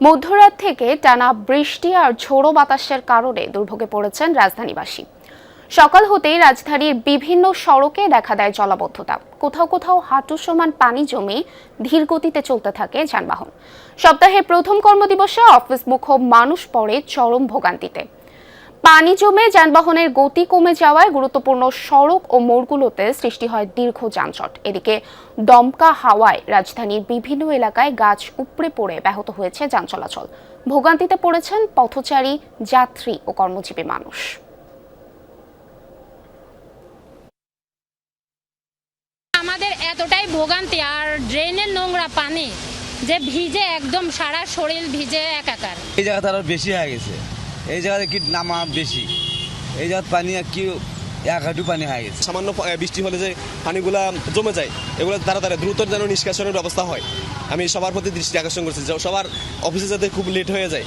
মধ্যরাত থেকে টানা বৃষ্টি আর ঝোড়ো বাতাসের কারণে দুর্ভোগে পড়েছেন রাজধানীবাসী। সকাল হতেই রাজধানীর বিভিন্ন সড়কে দেখা দেয় জলাবদ্ধতা। কোথাও কোথাও হাঁটু সমান পানি জমে ধীর গতিতে চলতে থাকে যানবাহন। সপ্তাহের প্রথম কর্মদিবসে অফিসমুখ মানুষ পড়ে চরম ভোগান্তিতে। পানি জমে যানবাহনের গতি কমে যাওয়ায় গুরুত্বপূর্ণ সড়ক ও মোড়গুলোতে সৃষ্টি হয় দীর্ঘ যানজট। এদিকে দমকা হাওয়ায় রাজধানীর বিভিন্ন এলাকায় গাছ উপড়ে পড়ে ব্যাহত হয়েছে যান চলাচল। ভোগান্তিতে পড়েছেন পথচারী, যাত্রী ও কর্মজীবী মানুষ। আমাদের এতটাই ভোগান্তি আর ড্রেনের নোংরা পানি যে ভিজে একদম সারা শরীর ভিজে একাকার। এই জায়গাটা আরো বেশি হয়ে গেছে। এই জায়গাতে কি নামা বেশি, এই জায়গার পানি কি এক হাঁটু পানি হয়ে গেছে। সামান্য বৃষ্টি হলে যে পানিগুলা জমে যায়, এগুলো তাড়াতাড়ি দ্রুত যেন নিষ্কাশনের ব্যবস্থা হয়। আমি সবার প্রতি দৃষ্টি আকর্ষণ করছি যে সবার অফিসে যাতে খুব লেট হয়ে যায়।